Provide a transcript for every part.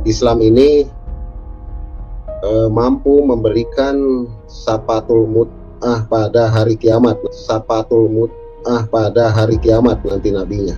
Islam ini mampu memberikan syafatul mut'ah pada hari kiamat, syafatul mut'ah pada hari kiamat nanti nabinya.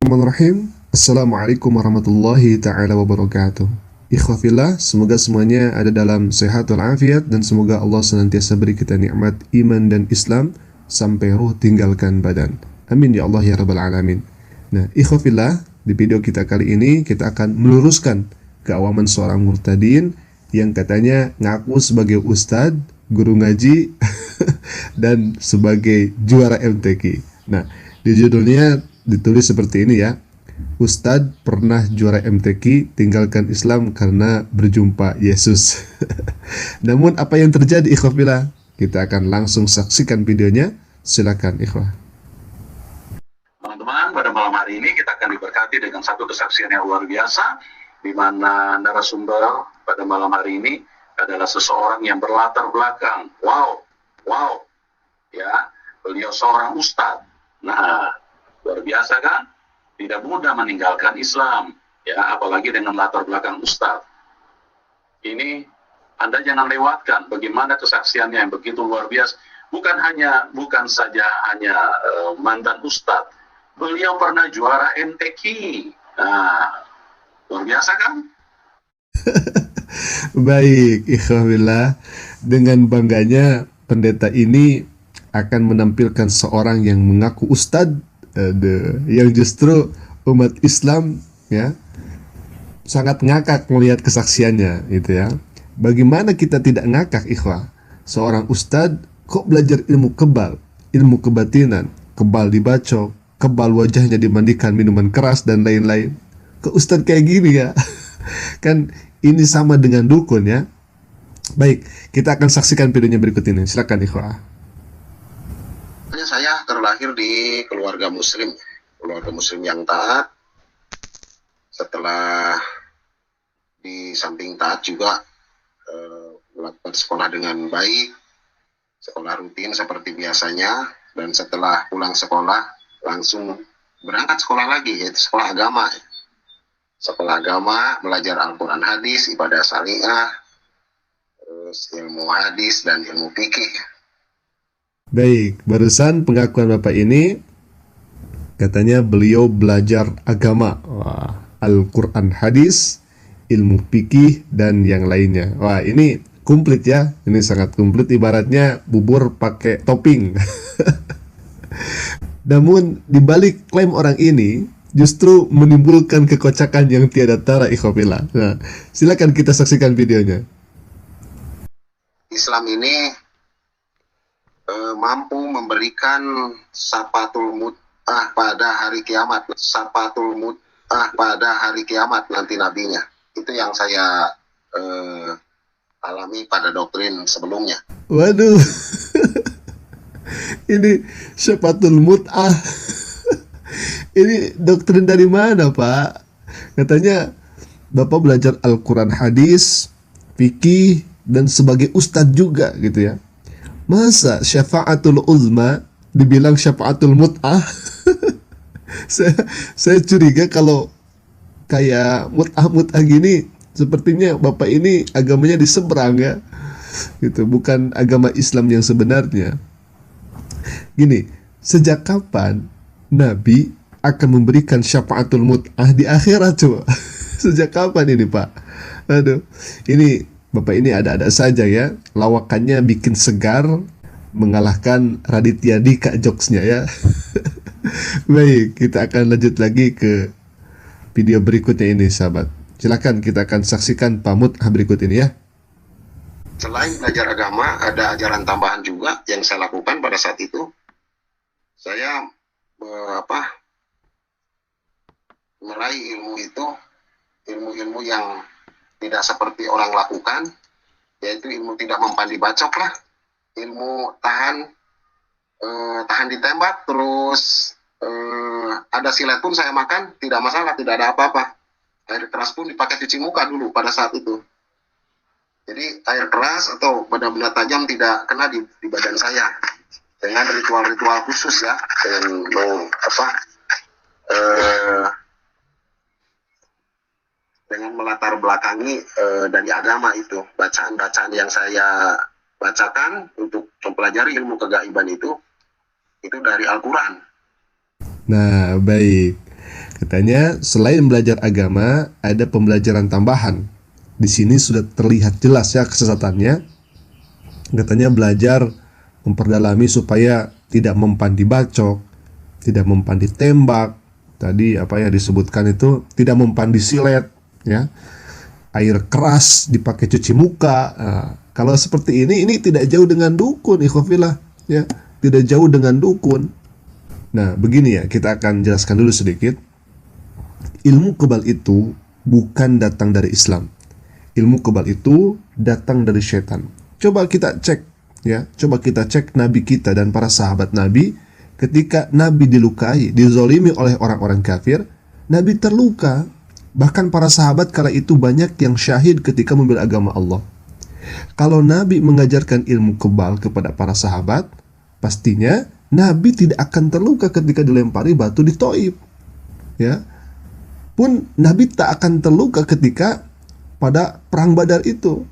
Bismillahirrahmanirrahim. Assalamualaikum warahmatullahi ta'ala wabarakatuh. Ikhwafillah, semoga semuanya ada dalam sehat walafiat dan semoga Allah senantiasa beri kita nikmat iman dan Islam sampai ruh tinggalkan badan. Amin ya Allah ya rabbal alamin. Nah, ikhwafillah, di video kita kali ini kita akan meluruskan keawaman seorang murtadin yang katanya ngaku sebagai ustadz, guru ngaji dan sebagai juara MTQ. Nah, di judulnya ditulis seperti ini ya. Ustadz pernah juara MTQ, tinggalkan Islam karena berjumpa Yesus. Namun apa yang terjadi ikhwafillah? Kita akan langsung saksikan videonya. Silakan ikhwah. Teman-teman, pada malam hari ini kita akan diberkati dengan satu kesaksian yang luar biasa, di mana narasumber pada malam hari ini adalah seseorang yang berlatar belakang. Wow, ya, beliau seorang ustadz. Nah, luar biasa kan? Tidak mudah meninggalkan Islam, ya, apalagi dengan latar belakang ustadz. Ini Anda jangan lewatkan bagaimana kesaksiannya yang begitu luar biasa. Bukan saja hanya mantan ustadz, beliau pernah juara MTQ. Nah, luar biasa kan? Baik, ikhwafillah, dengan bangganya pendeta ini akan menampilkan seorang yang mengaku ustadz, yang justru umat Islam ya sangat ngakak melihat kesaksiannya gitu ya. Bagaimana kita tidak ngakak ikhwah? Seorang ustadz kok belajar ilmu kebal, ilmu kebatinan, kebal dibacok, kebal wajahnya dimandikan minuman keras dan lain-lain. Kok ustadz kayak gini ya? Kan ini sama dengan dukun ya. Baik, kita akan saksikan videonya berikut ini. Silakan ikhwah. Saya terlahir di keluarga muslim yang taat. Setelah di samping taat juga melakukan sekolah dengan baik, sekolah rutin seperti biasanya, dan setelah pulang sekolah langsung berangkat sekolah lagi, yaitu sekolah agama. Sekolah agama, belajar Al-Quran hadis, ibadah syariah, terus ilmu hadis dan ilmu fikih. Baik, barusan pengakuan Bapak ini katanya beliau belajar agama, Al-Quran hadis, ilmu fikih dan yang lainnya. Wah, ini komplit ya. Ini sangat komplit, ibaratnya bubur pakai topping. Namun dibalik klaim orang ini justru menimbulkan kekocakan yang tiada tara ikhwafillah. Nah, silakan kita saksikan videonya. Islam ini mampu memberikan syafatul mut'ah pada hari kiamat, syafatul mut'ah pada hari kiamat nanti nabinya. Itu yang saya alami pada doktrin sebelumnya. Waduh. Ini syafatul mut'ah. Ini doktrin dari mana, Pak? Katanya Bapak belajar Al-Quran hadis, fikih, dan sebagai ustadz juga gitu ya. Masa syafaatul uzma dibilang syafaatul mut'ah? saya curiga kalau kayak mut'ah gini, sepertinya Bapak ini agamanya diseberang ya. Gitu, bukan agama Islam yang sebenarnya. Gini, sejak kapan Nabi akan memberikan syafaatul mut'ah di akhirat coba? Sejak kapan ini, Pak? Aduh, ini Bapak ini ada-ada saja ya, lawakannya bikin segar, mengalahkan Raditya Dika jokesnya ya. Baik, kita akan lanjut lagi ke video berikutnya ini sahabat. Silakan kita akan saksikan pamut berikut ini ya. Selain belajar agama, ada ajaran tambahan juga yang saya lakukan pada saat itu. Saya meraih ilmu itu, ilmu-ilmu yang tidak seperti orang lakukan, yaitu ilmu tidak mempan dibacok lah, ilmu tahan ditembak, terus ada silet pun saya makan, tidak masalah, tidak ada apa-apa. Air keras pun dipakai cuci muka dulu pada saat itu. Jadi air keras atau benda-benda tajam tidak kena di badan saya. Dengan ritual-ritual khusus ya, dengan melatar belakangi dari agama itu. Bacaan-bacaan yang saya bacakan untuk mempelajari ilmu kegaiban itu dari Al-Quran. Nah, baik. Katanya selain belajar agama, ada pembelajaran tambahan. Di sini sudah terlihat jelas ya kesesatannya. Katanya belajar memperdalami supaya tidak mempan dibacok, tidak mempan ditembak. Tadi apa yang disebutkan itu tidak mempan disilet, ya. Air keras dipakai cuci muka. Nah, kalau seperti ini tidak jauh dengan dukun, ikhwafillah, ya. Tidak jauh dengan dukun. Nah, begini ya, kita akan jelaskan dulu sedikit. Ilmu kebal itu bukan datang dari Islam. Ilmu kebal itu datang dari setan. Coba kita cek, ya. Coba kita cek Nabi kita dan para sahabat Nabi. Ketika Nabi dilukai, dizolimi oleh orang-orang kafir, Nabi terluka. Bahkan para sahabat kala itu banyak yang syahid ketika membela agama Allah. Kalau Nabi mengajarkan ilmu kebal kepada para sahabat, pastinya Nabi tidak akan terluka ketika dilempari batu di Thaif. Ya. Pun Nabi tak akan terluka ketika pada perang Badar itu.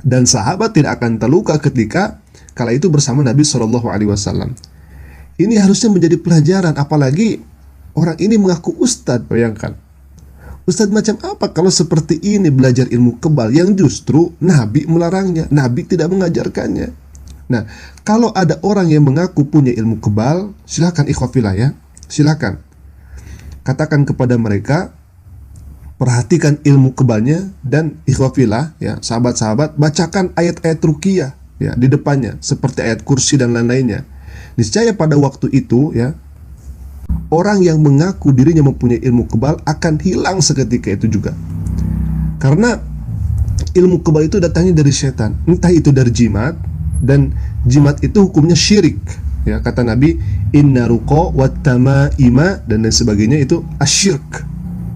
Dan sahabat tidak akan terluka ketika kala itu bersama Nabi SAW. Ini harusnya menjadi pelajaran, apalagi orang ini mengaku ustadz. Bayangkan, ustadz macam apa kalau seperti ini belajar ilmu kebal yang justru Nabi melarangnya, Nabi tidak mengajarkannya. Nah, kalau ada orang yang mengaku punya ilmu kebal, silakan ikhwafillah ya, silakan katakan kepada mereka, perhatikan ilmu kebalnya, dan ikhwafillah ya, sahabat-sahabat, bacakan ayat-ayat ruqyah ya di depannya, seperti ayat kursi dan lain-lainnya. Niscaya pada waktu itu ya, orang yang mengaku dirinya mempunyai ilmu kebal akan hilang seketika itu juga. Karena ilmu kebal itu datangnya dari setan, entah itu dari jimat, dan jimat itu hukumnya syirik. Ya, kata Nabi, inna ruqa wat tamaima dan lain sebagainya itu asyirk,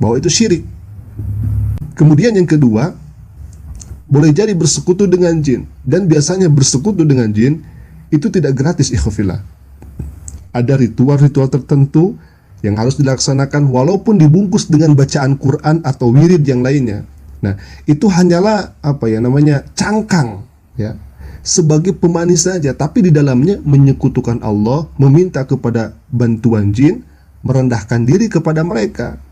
bahwa itu syirik. Kemudian yang kedua, boleh jadi bersekutu dengan jin, dan biasanya bersekutu dengan jin itu tidak gratis, ikhwafillah. Ada ritual-ritual tertentu yang harus dilaksanakan walaupun dibungkus dengan bacaan Quran atau wirid yang lainnya. Nah, itu hanyalah cangkang ya, sebagai pemanis saja, tapi di dalamnya menyekutukan Allah, meminta kepada bantuan jin, merendahkan diri kepada mereka.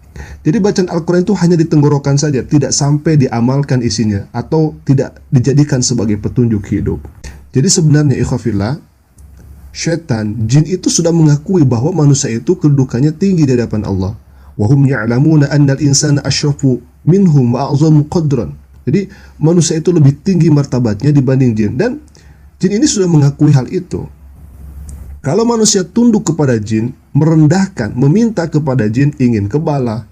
Jadi bacaan Al-Quran itu hanya ditenggorokan saja, tidak sampai diamalkan isinya atau tidak dijadikan sebagai petunjuk hidup. Jadi sebenarnya ikhwafillah, syaitan, jin itu sudah mengakui bahwa manusia itu kedudukannya tinggi di hadapan Allah. Wa hum ya'lamuna anna al-insana asyrafu minhum wa a'zamu qadran. Jadi manusia itu lebih tinggi martabatnya dibanding jin, dan jin ini sudah mengakui hal itu. Kalau manusia tunduk kepada jin, merendahkan, meminta kepada jin, ingin kebal,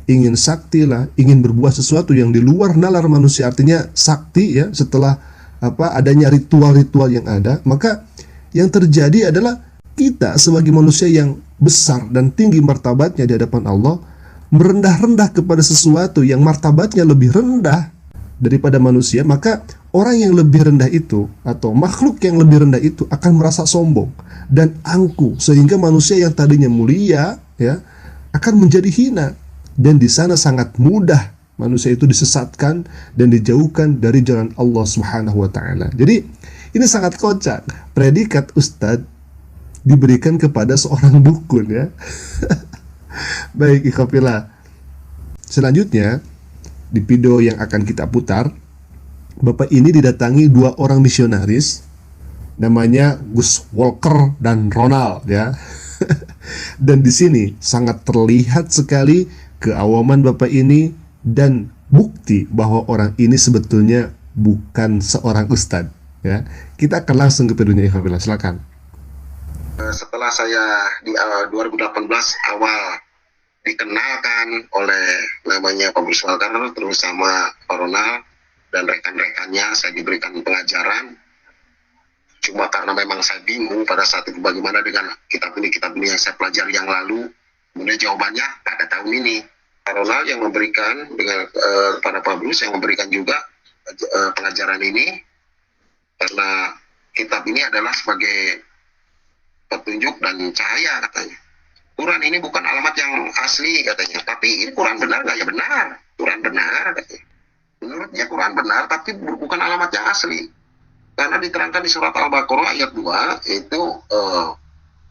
ingin sakti lah, ingin berbuat sesuatu yang di luar nalar manusia, artinya sakti ya, setelah adanya ritual-ritual yang ada, maka yang terjadi adalah kita sebagai manusia yang besar dan tinggi martabatnya di hadapan Allah, merendah-rendah kepada sesuatu yang martabatnya lebih rendah daripada manusia, maka orang yang lebih rendah itu atau makhluk yang lebih rendah itu akan merasa sombong dan angkuh, sehingga manusia yang tadinya mulia ya akan menjadi hina, dan di sana sangat mudah manusia itu disesatkan dan dijauhkan dari jalan Allah Subhanahu wa taala. Jadi ini sangat kocak. Predikat ustadz diberikan kepada seorang dukun ya. Baik ikhwafillah. Selanjutnya di video yang akan kita putar, Bapak ini didatangi dua orang misionaris, namanya Gus Walker dan Ronald ya. Dan di sini sangat terlihat sekali keawaman Bapak ini dan bukti bahwa orang ini sebetulnya bukan seorang ustadz ya. Kita akan langsung ke videonya ikhwafillah, silakan. Setelah saya di 2018 awal dikenalkan oleh namanya Pak Gus Walker terus sama Pak Ronald dan rekan-rekannya, saya diberikan pengajaran. Cuma karena memang saya bingung pada saat itu bagaimana dengan kitab ini yang saya pelajari yang lalu, Kemudian jawabannya pada tahun ini. Ronald yang memberikan dengan pada Paulus yang memberikan juga pelajaran ini, karena kitab ini adalah sebagai petunjuk dan cahaya katanya. Quran ini bukan alamat yang asli katanya, tapi ini Quran benar nggak? Ya benar, Quran benar katanya. Menurutnya Quran benar, tapi bukan alamat yang asli. Karena diterangkan di surat Al-Baqarah ayat 2 itu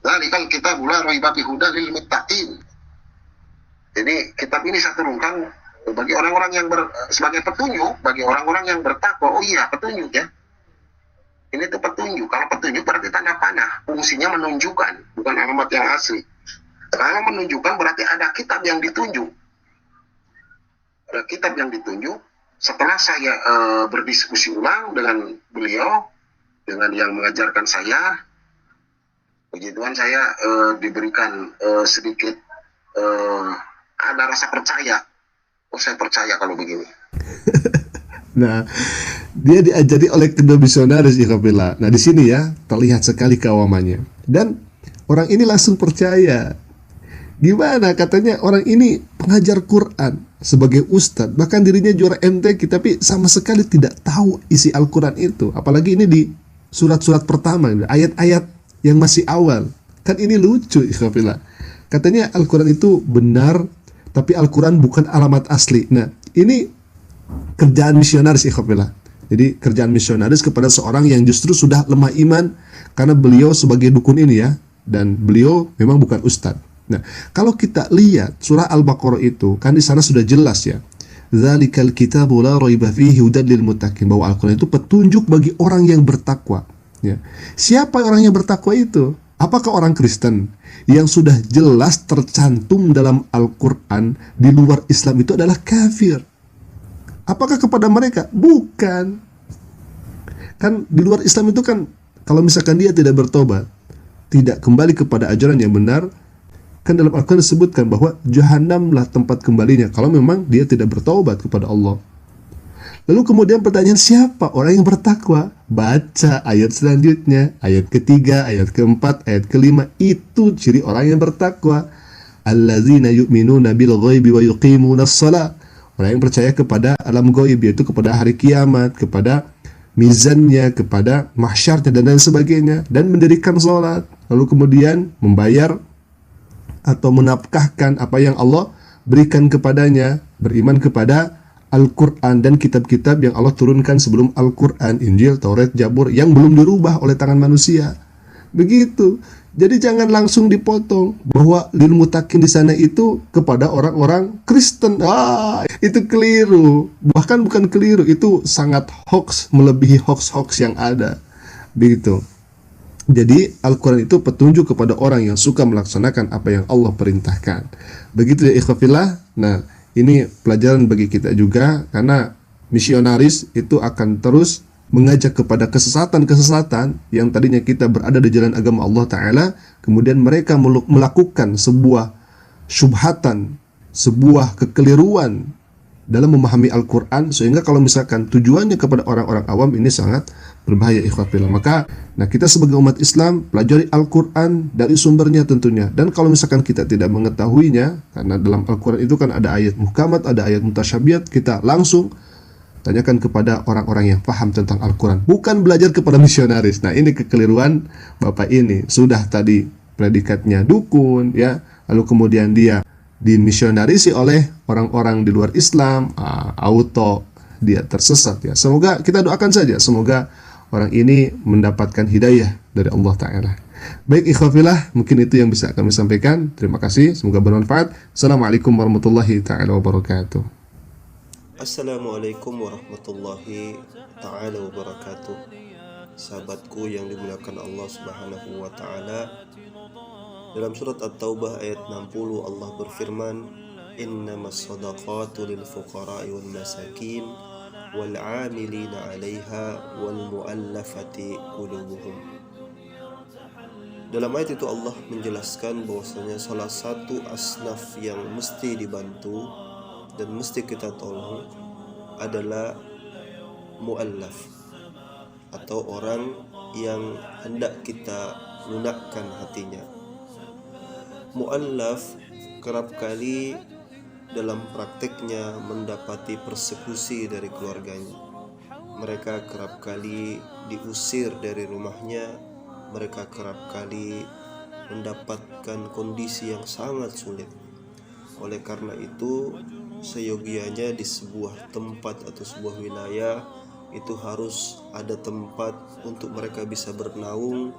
Zalikal kitabul la raiba fihi hudan lil muttaqin. Jadi kitab ini saya turunkan bagi orang-orang yang sebagai petunjuk bagi orang-orang yang bertakwa. Oh iya, petunjuk ya. Ini tuh petunjuk. Kalau petunjuk berarti tanda panah, fungsinya menunjukkan, bukan alamat yang asli. Kalau menunjukkan berarti ada kitab yang ditunjuk. Ada kitab yang ditunjuk. Setelah saya berdiskusi ulang dengan beliau, dengan yang mengajarkan saya, puji Tuhan saya diberikan sedikit ada rasa percaya. Oh, saya percaya kalau begini. Nah, dia diajari oleh kedua misionaris ikhwafillah. Nah, di sini ya terlihat sekali keawamannya. Dan orang ini langsung percaya. Gimana katanya orang ini pengajar Quran sebagai ustadz, bahkan dirinya juara MTQ, tapi sama sekali tidak tahu isi Al-Quran itu. Apalagi ini di surat-surat pertama, ayat-ayat yang masih awal. Kan ini lucu ikhwafillah. Katanya Al-Quran itu benar, tapi Al-Quran bukan alamat asli. Nah, ini kerjaan misionaris ikhwafillah. Jadi kerjaan misionaris kepada seorang yang justru sudah lemah iman, karena beliau sebagai dukun ini ya, dan beliau memang bukan ustadz. Nah, kalau kita lihat surah Al-Baqarah itu, kan di sana sudah jelas ya. Dzalikal kitabu la raiba fihi hudan lil muttaqin, bahwa Al-Quran itu petunjuk bagi orang yang bertakwa. Ya. Siapa orang yang bertakwa itu? Apakah orang Kristen yang sudah jelas tercantum dalam Al-Quran di luar Islam itu adalah kafir? Apakah kepada mereka? Bukan. Kan di luar Islam itu kan, kalau misalkan dia tidak bertobat, tidak kembali kepada ajaran yang benar, kan dalam Al-Quran disebutkan bahwa Jahannamlah tempat kembalinya kalau memang dia tidak bertobat kepada Allah. Lalu kemudian pertanyaan, siapa orang yang bertakwa? Baca ayat selanjutnya, ayat ketiga, ayat keempat, ayat kelima. Itu ciri orang yang bertakwa. Allazina yu'minuna bil ghaibi wa yuqimunas shalah. Orang yang percaya kepada alam gaib, yaitu kepada hari kiamat, kepada mizannya, kepada mahsyarnya dan lain sebagainya, dan mendirikan salat. Lalu kemudian membayar atau menafkahkan apa yang Allah berikan kepadanya, beriman kepada Al-Quran dan kitab-kitab yang Allah turunkan sebelum Al-Quran, Injil, Taurat, Zabur, yang belum dirubah oleh tangan manusia. Begitu. Jadi jangan langsung dipotong bahwa lil muttaqin di sana itu kepada orang-orang Kristen. Itu keliru. Bahkan bukan keliru, itu sangat hoax, melebihi hoax-hoax yang ada. Begitu. Jadi Al-Quran itu petunjuk kepada orang yang suka melaksanakan apa yang Allah perintahkan. Begitu ya ikhwafillah. Nah, ini pelajaran bagi kita juga, karena misionaris itu akan terus mengajak kepada kesesatan-kesesatan yang tadinya kita berada di jalan agama Allah Ta'ala, kemudian mereka melakukan sebuah syubhatan, sebuah kekeliruan dalam memahami Al-Quran, sehingga kalau misalkan tujuannya kepada orang-orang awam, ini sangat berbahaya ikhwafillah. Maka kita sebagai umat Islam pelajari Al-Quran dari sumbernya tentunya. Dan kalau misalkan kita tidak mengetahuinya, karena dalam Al-Quran itu kan ada ayat muhkamat, ada ayat mutasyabihat, kita langsung tanyakan kepada orang-orang yang paham tentang Al-Quran, bukan belajar kepada misionaris. Nah, ini kekeliruan bapak ini. Sudah tadi predikatnya dukun ya, lalu kemudian dia dimisionarisi oleh orang-orang di luar Islam, auto dia tersesat ya. Semoga kita doakan saja, semoga orang ini mendapatkan hidayah dari Allah Ta'ala. Baik ikhwafillah, mungkin itu yang bisa kami sampaikan. Terima kasih, semoga bermanfaat. Assalamualaikum warahmatullahi ta'ala wabarakatuh. Assalamualaikum warahmatullahi ta'ala wabarakatuh. Sahabatku yang dimuliakan Allah Subhanahu wa ta'ala, dalam surat At-Taubah ayat 60 Allah berfirman, innamas shadaqatu lil fuqara'i wal masakin wal 'amilina 'alaiha wal mu'allafati qulubuhum. Dalam ayat itu Allah menjelaskan bahwasanya salah satu asnaf yang mesti dibantu dan mesti kita tolong adalah mu'allaf, atau orang yang hendak kita lunakkan hatinya. Mu'allaf kerap kali dalam prakteknya mendapati persekusi dari keluarganya. Mereka kerap kali diusir dari rumahnya. Mereka kerap kali mendapatkan kondisi yang sangat sulit. Oleh karena itu, seyogianya di sebuah tempat atau sebuah wilayah itu harus ada tempat untuk mereka bisa bernaung,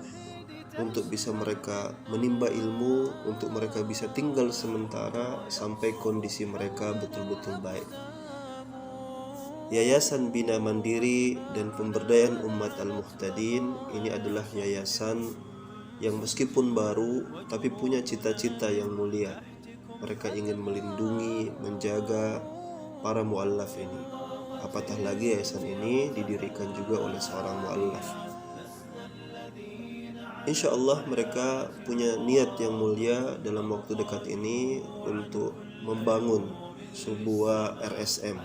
untuk bisa mereka menimba ilmu, untuk mereka bisa tinggal sementara sampai kondisi mereka betul-betul baik. Yayasan Bina Mandiri dan Pemberdayaan Umat Al-Muhtadin ini adalah yayasan yang meskipun baru tapi punya cita-cita yang mulia. Mereka ingin melindungi, menjaga para mu'allaf ini. Apatah lagi yayasan ini didirikan juga oleh seorang mu'allaf. Insya Allah mereka punya niat yang mulia dalam waktu dekat ini untuk membangun sebuah RSM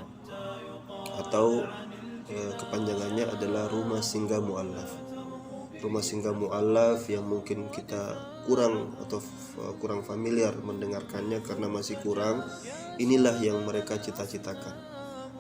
atau kepanjangannya adalah Rumah Singgah Mu'allaf. Rumah Singgah Mu'allaf yang mungkin kita kurang familiar mendengarkannya karena masih kurang. Inilah yang mereka cita-citakan.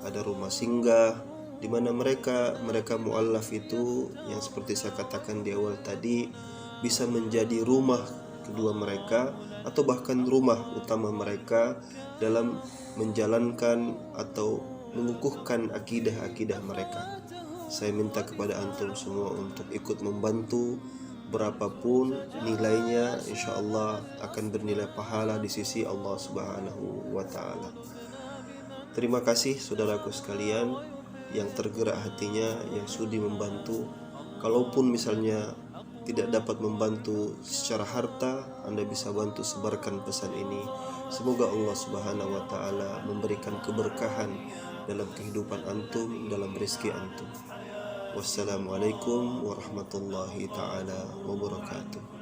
Ada rumah singgah di mana mereka mu'allaf itu yang seperti saya katakan di awal tadi bisa menjadi rumah kedua mereka atau bahkan rumah utama mereka dalam menjalankan atau mengukuhkan akidah-akidah mereka. Saya minta kepada antum semua untuk ikut membantu, berapapun nilainya insya Allah akan bernilai pahala di sisi Allah Subhanahu wa ta'ala. Terima kasih saudaraku sekalian yang tergerak hatinya, yang sudi membantu. Kalaupun misalnya tidak dapat membantu secara harta, Anda bisa bantu sebarkan pesan ini. Semoga Allah Subhanahu wa ta'ala memberikan keberkahan dalam kehidupan antum, dalam rezeki antum. Wassalamualaikum warahmatullahi ta'ala wabarakatuh.